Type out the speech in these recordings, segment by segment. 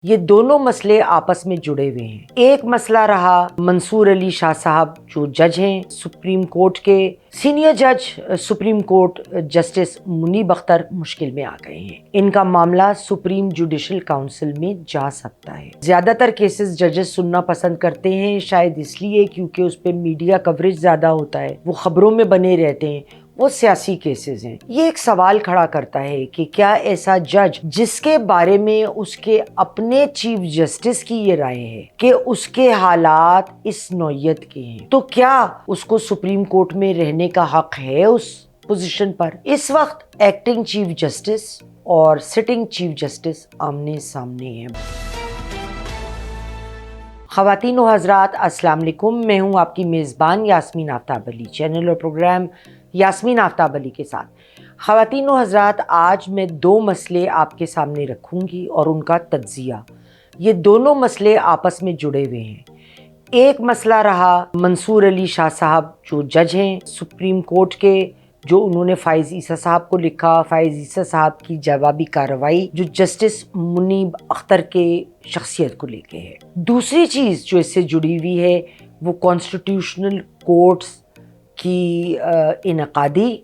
یہ دونوں مسئلے آپس میں جڑے ہوئے ہیں۔ ایک مسئلہ رہا منصور علی شاہ صاحب جو جج ہیں سپریم کورٹ کے، سینئر جج سپریم کورٹ جسٹس منیب اختر مشکل میں آ گئے ہیں۔ ان کا معاملہ سپریم جوڈیشل کاؤنسل میں جا سکتا ہے۔ زیادہ تر کیسز ججز سننا پسند کرتے ہیں، شاید اس لیے کیونکہ اس پہ میڈیا کوریج زیادہ ہوتا ہے، وہ خبروں میں بنے رہتے ہیں، وہ سیاسی کیسز ہیں۔ یہ ایک سوال کھڑا کرتا ہے کہ کیا ایسا جج جس کے بارے میں اس کے اپنے چیف جسٹس کی یہ رائے ہے کہ اس کے حالات اس نوعیت کے ہیں، تو کیا اس کو سپریم کورٹ میں رہنے کا حق ہے اس پوزیشن پر؟ اس وقت ایکٹنگ چیف جسٹس اور سٹنگ چیف جسٹس آمنے سامنے ہیں۔ خواتین و حضرات السلام علیکم، میں ہوں آپ کی میزبان یاسمین آفتاب علی، چینل اور پروگرام یاسمین آفتاب علی کے ساتھ۔ خواتین و حضرات، آج میں دو مسئلے آپ کے سامنے رکھوں گی اور ان کا تجزیہ۔ یہ دونوں مسئلے آپس میں جڑے ہوئے ہیں۔ ایک مسئلہ رہا منصور علی شاہ صاحب جو جج ہیں سپریم کورٹ کے، جو انہوں نے فائز عیسیٰ صاحب کو لکھا، فائز عیسیٰ صاحب کی جوابی کارروائی جو جسٹس منیب اختر کے شخصیت کو لے کے ہے۔ دوسری چیز جو اس سے جڑی ہوئی ہے وہ کانسٹیٹیوشنل کورٹس کی انعقادی،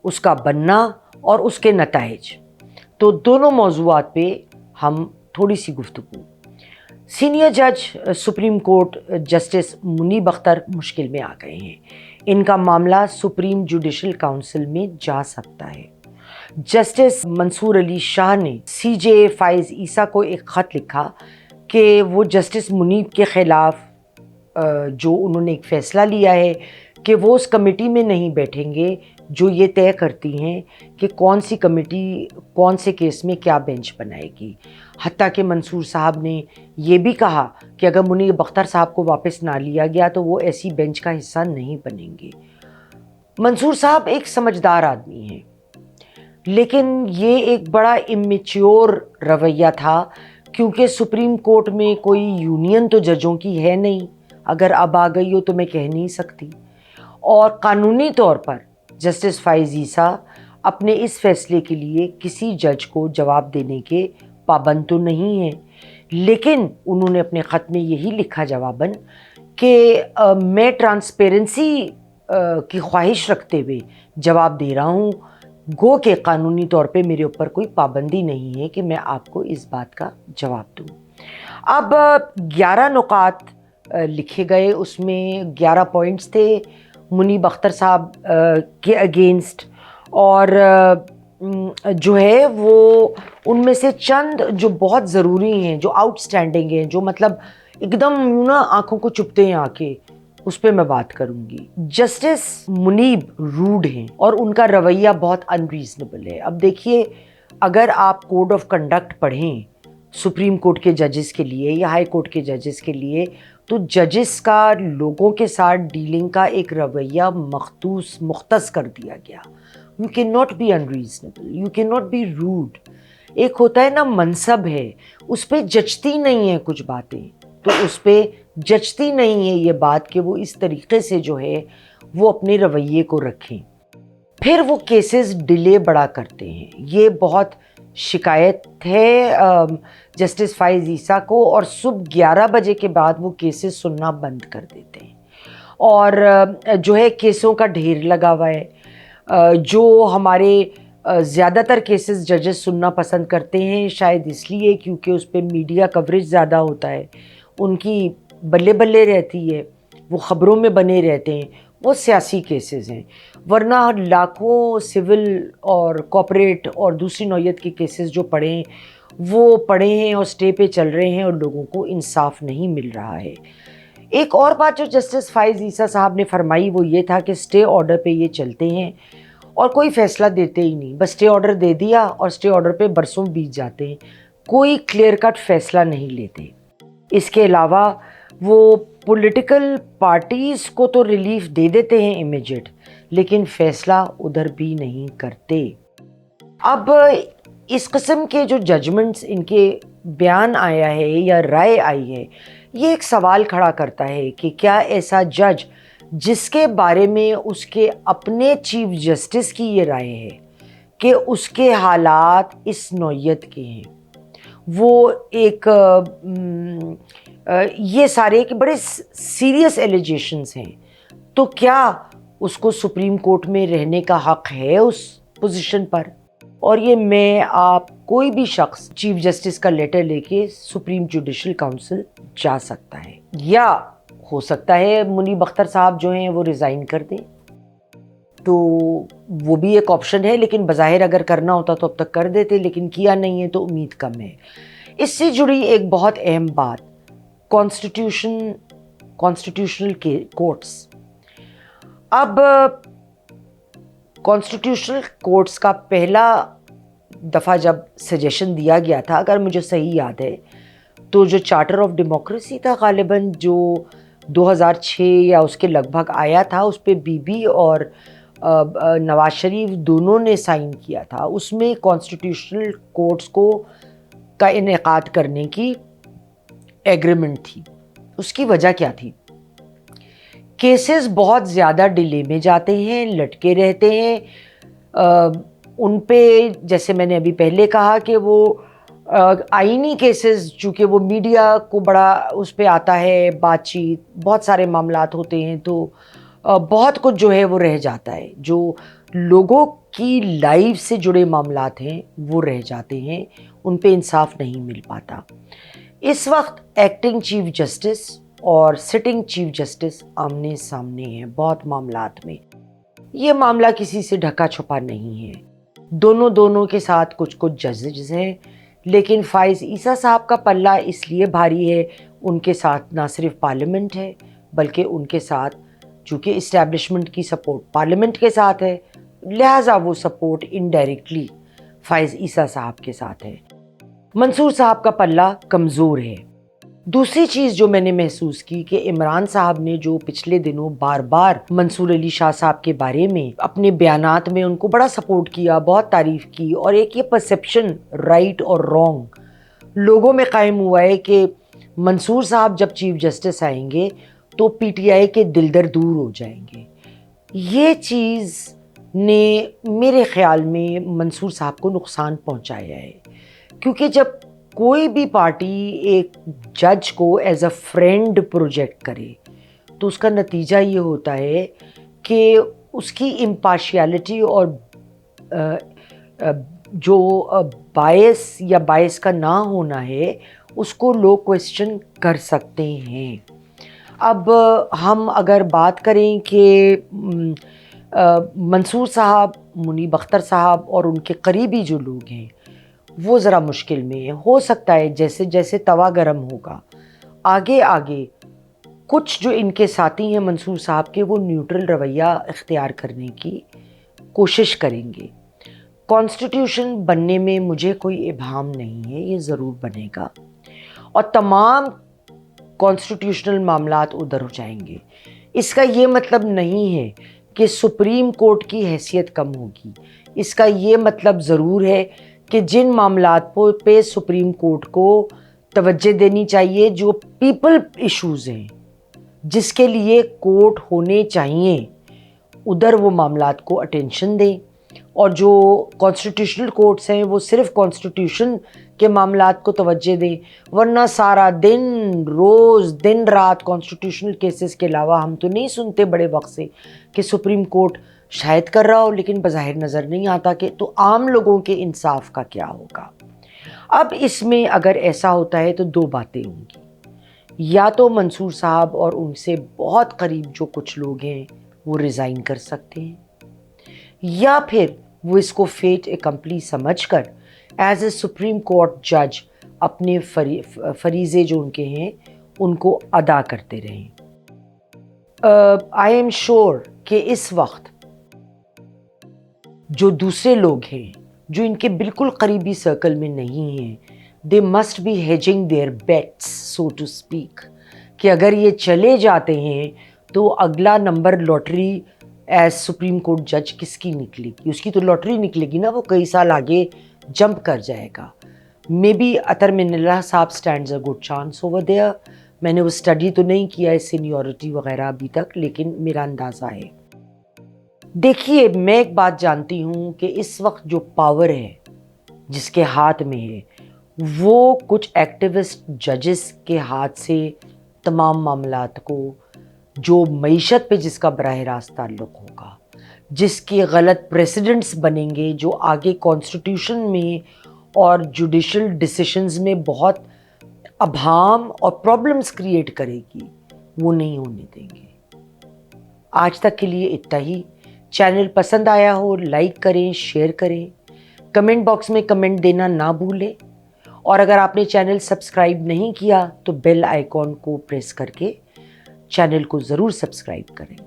اس کا بننا اور اس کے نتائج۔ تو دونوں موضوعات پہ ہم تھوڑی سی گفتگو۔ سینئر جج سپریم کورٹ جسٹس منیب اختر مشکل میں آ گئے ہیں۔ ان کا معاملہ سپریم جوڈیشل کاؤنسل میں جا سکتا ہے۔ جسٹس منصور علی شاہ نے سی جے فائز عیسیٰ کو ایک خط لکھا کہ وہ جسٹس منیب کے خلاف جو انہوں نے ایک فیصلہ لیا ہے کہ وہ اس کمیٹی میں نہیں بیٹھیں گے جو یہ طے کرتی ہیں کہ کون سی کمیٹی کون سے کیس میں کیا بینچ بنائے گی۔ حتیٰ کہ منصور صاحب نے یہ بھی کہا کہ اگر منیب اختر صاحب کو واپس نہ لیا گیا تو وہ ایسی بینچ کا حصہ نہیں بنیں گے۔ منصور صاحب ایک سمجھدار آدمی ہیں، لیکن یہ ایک بڑا امیچیور رویہ تھا، کیونکہ سپریم کورٹ میں کوئی یونین تو ججوں کی ہے نہیں، اگر اب آ گئی ہو تو میں کہہ نہیں سکتی، اور قانونی طور پر جسٹس فائز عیسیٰ اپنے اس فیصلے کے لیے کسی جج کو جواب دینے کے پابند تو نہیں ہیں، لیکن انہوں نے اپنے خط میں یہی لکھا جواباً کہ میں ٹرانسپیرنسی کی خواہش رکھتے ہوئے جواب دے رہا ہوں، گو کہ قانونی طور پہ میرے اوپر کوئی پابندی نہیں ہے کہ میں آپ کو اس بات کا جواب دوں۔ اب 11 نکات لکھے گئے، اس میں 11 پوائنٹس تھے منیب اختر صاحب کے اگینسٹ، اور جو ہے وہ ان میں سے چند جو بہت ضروری ہیں، جو آؤٹ سٹینڈنگ ہیں، جو مطلب ایک دم نا آنکھوں کو چبھتے ہیں آ کے، اس پہ میں بات کروں گی۔ جسٹس منیب روڈ ہیں اور ان کا رویہ بہت انریزنیبل ہے۔ اب دیکھیے، اگر آپ کوڈ آف کنڈکٹ پڑھیں سپریم کورٹ کے ججز کے لیے یا ہائی کورٹ کے ججز کے لیے، تو ججز کا لوگوں کے ساتھ ڈیلنگ کا ایک رویہ مختص کر دیا گیا۔ You can not be unreasonable, you can not be rude. ایک ہوتا ہے نا منصب ہے، اس پہ جچتی نہیں ہیں کچھ باتیں، تو اس پہ جچتی نہیں ہے یہ بات کہ وہ اس طریقے سے جو ہے وہ اپنے رویے کو رکھیں۔ پھر وہ کیسز ڈیلے بڑا کرتے ہیں، یہ بہت شکایت ہے جسٹس فائز عیسیٰ کو، اور صبح 11 بجے کے بعد وہ کیسز سننا بند کر دیتے ہیں، اور جو ہے کیسوں کا ڈھیر لگا ہوا ہے۔ جو ہمارے زیادہ تر کیسز ججز سننا پسند کرتے ہیں، شاید اس لیے کیونکہ اس پہ میڈیا کوریج زیادہ ہوتا ہے، ان کی بلے بلے رہتی ہے، وہ خبروں میں بنے رہتے ہیں، وہ سیاسی کیسز ہیں۔ ورنہ لاکھوں سول اور کارپوریٹ اور دوسری نوعیت کے کیسز جو پڑھے ہیں وہ پڑھے ہیں اور سٹے پہ چل رہے ہیں اور لوگوں کو انصاف نہیں مل رہا ہے۔ ایک اور بات جو جسٹس فائز عیسیٰ صاحب نے فرمائی وہ یہ تھا کہ سٹے آرڈر پہ یہ چلتے ہیں اور کوئی فیصلہ دیتے ہی نہیں، بس سٹے آرڈر دے دیا اور سٹے آرڈر پہ برسوں بیت جاتے ہیں، کوئی کلیئر کٹ فیصلہ نہیں لیتے۔ اس کے علاوہ وہ پولیٹیکل پارٹیز کو تو ریلیف دے دیتے ہیں امیجیٹ، لیکن فیصلہ ادھر بھی نہیں کرتے۔ اب اس قسم کے جو ججمنٹس ان کے بیان آیا ہے یا رائے آئی ہے، یہ ایک سوال کھڑا کرتا ہے کہ کیا ایسا جج جس کے بارے میں اس کے اپنے چیف جسٹس کی یہ رائے ہے کہ اس کے حالات اس نوعیت کے ہیں، وہ ایک یہ سارے ایک بڑے سیریس ایلیجیشنز ہیں. تو کیا اس کو سپریم کورٹ میں رہنے کا حق ہے اس پوزیشن پر؟ اور یہ میں آپ کوئی بھی شخص چیف جسٹس کا لیٹر لے کے سپریم جوڈیشل کاؤنسل جا سکتا ہے، یا ہو سکتا ہے منیب اختر صاحب جو ہیں وہ ریزائن کر دیں، تو وہ بھی ایک آپشن ہے. لیکن بظاہر اگر کرنا ہوتا تو اب تک کر دیتے، لیکن کیا نہیں ہے تو امید کم ہے. اس سے جڑی ایک بہت اہم بات، کانسٹیٹیوشنل کورٹس. اب کانسٹیٹیوشنل کورٹس کا پہلا دفعہ جب سجیشن دیا گیا تھا، اگر مجھے صحیح یاد ہے، تو جو چارٹر آف ڈیموکریسی تھا غالباً جو 2006 یا اس کے لگ بھگ آیا تھا، اس پہ بی بی اور نواز شریف دونوں نے سائن کیا تھا. اس میں کانسٹیٹیوشنل کورٹس کا انعقاد کرنے کی ایگریمنٹ تھی. اس کی وجہ کیا تھی؟ کیسز بہت زیادہ ڈیلے میں جاتے ہیں، لٹکے رہتے ہیں. ان پہ جیسے میں نے ابھی پہلے کہا کہ وہ آئینی کیسز، چونکہ وہ میڈیا کو بڑا اس پہ آتا ہے بات چیت، بہت سارے معاملات ہوتے ہیں، تو بہت کچھ جو ہے وہ رہ جاتا ہے. جو لوگوں کی لائف سے جڑے معاملات ہیں وہ رہ جاتے ہیں، ان پہ انصاف نہیں مل پاتا. اس وقت ایکٹنگ چیف جسٹس اور سٹنگ چیف جسٹس آمنے سامنے ہیں بہت معاملات میں. یہ معاملہ کسی سے ڈھکا چھپا نہیں ہے، دونوں کے ساتھ کچھ ججز ہیں. لیکن فائز عیسیٰ صاحب کا پلہ اس لیے بھاری ہے، ان کے ساتھ نہ صرف پارلیمنٹ ہے بلکہ ان کے ساتھ چونکہ اسٹیبلشمنٹ کی سپورٹ پارلیمنٹ کے ساتھ ہے، لہٰذا وہ سپورٹ انڈائریکٹلی فائز عیسیٰ صاحب کے ساتھ ہے. منصور صاحب کا پلہ کمزور ہے. دوسری چیز جو میں نے محسوس کی کہ عمران صاحب نے جو پچھلے دنوں بار بار منصور علی شاہ صاحب کے بارے میں اپنے بیانات میں ان کو بڑا سپورٹ کیا، بہت تعریف کی، اور ایک یہ پرسیپشن رائٹ اور رانگ لوگوں میں قائم ہوا ہے کہ منصور صاحب جب چیف جسٹس آئیں گے تو پی ٹی آئی کے دلدر دور ہو جائیں گے. یہ چیز نے میرے خیال میں منصور صاحب کو نقصان پہنچایا ہے، کیونکہ جب کوئی بھی پارٹی ایک جج کو ایز اے فرینڈ پروجیکٹ کرے تو اس کا نتیجہ یہ ہوتا ہے کہ اس کی امپارشیلٹی اور جو باعث یا باعث کا نہ ہونا ہے اس کو لوگ کوسچن کر سکتے ہیں. اب ہم اگر بات کریں کہ منصور صاحب، منیب اختر صاحب اور ان کے قریبی جو لوگ ہیں وہ ذرا مشکل میں ہیں. ہو سکتا ہے جیسے جیسے توا گرم ہوگا آگے کچھ جو ان کے ساتھی ہیں منصور صاحب کے وہ نیوٹرل رویہ اختیار کرنے کی کوشش کریں گے. کانسٹیٹیوشن بننے میں مجھے کوئی ابہام نہیں ہے، یہ ضرور بنے گا اور تمام کانسٹیٹیوشنل معاملات ادھر ہو جائیں گے. اس کا یہ مطلب نہیں ہے کہ سپریم کورٹ کی حیثیت کم ہوگی. اس کا یہ مطلب ضرور ہے کہ جن معاملات پہ سپریم کورٹ کو توجہ دینی چاہیے، جو پیپل ایشوز ہیں جس کے لیے کورٹ ہونے چاہیے، ادھر وہ معاملات کو اٹینشن دیں. اور جو کانسٹیٹیوشنل کورٹس ہیں وہ صرف کانسٹیٹیوشن کے معاملات کو توجہ دیں، ورنہ سارا دن رات کانسٹیٹیوشنل کیسز کے علاوہ ہم تو نہیں سنتے بڑے وقت سے کہ سپریم کورٹ شاید کر رہا ہو لیکن بظاہر نظر نہیں آتا. کہ تو عام لوگوں کے انصاف کا کیا ہوگا؟ اب اس میں اگر ایسا ہوتا ہے تو دو باتیں ہوں گی، یا تو منصور صاحب اور ان سے بہت قریب جو کچھ لوگ ہیں وہ ریزائن کر سکتے ہیں، یا پھر وہ اس کو فیٹ اکمپلی سمجھ کر ایز اے سپریم کورٹ جج اپنے فریضے جو ان کے ہیں ان کو ادا کرتے رہیں. آئی ایم شور کہ اس وقت جو دوسرے لوگ ہیں جو ان کے بالکل قریبی سرکل میں نہیں ہیں، they must be hedging their bets so to speak, کہ اگر یہ چلے جاتے ہیں تو اگلا نمبر لاٹری ایز سپریم کورٹ جج کس کی نکلے گی؟ اس کی تو لاٹری نکلے گی نا، وہ کئی سال آگے جمپ کر جائے گا. مے بی اطہر من اللہ صاحب stands a good chance over there. میں نے وہ اسٹڈی تو نہیں کیا ہے سینیورٹی وغیرہ ابھی تک، لیکن میرا اندازہ ہے. دیکھیے میں ایک بات جانتی ہوں کہ اس وقت جو پاور ہے جس کے ہاتھ میں ہے وہ کچھ ایکٹیوسٹ ججز کے ہاتھ سے تمام معاملات کو، جو معیشت پہ جس کا براہ راست تعلق ہوگا، جس کے غلط پریسیڈنٹس بنیں گے، جو آگے کانسٹیٹیوشن میں اور جوڈیشل ڈیسیشنز میں بہت ابہام اور پرابلمز کریٹ کرے گی، وہ نہیں ہونے دیں گے۔ آج تک کے لیے اتنا ہی۔ چینل پسند آیا ہو لائک کریں، شیئر کریں، کمنٹ باکس میں کمنٹ دینا نہ بھولیں، اور اگر آپ نے چینل سبسکرائب نہیں کیا تو بیل آئیکن کو پریس کر کے چینل کو ضرور سبسکرائب کریں۔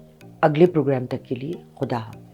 اگلے پروگرام تک کے لیے خدا حافظ۔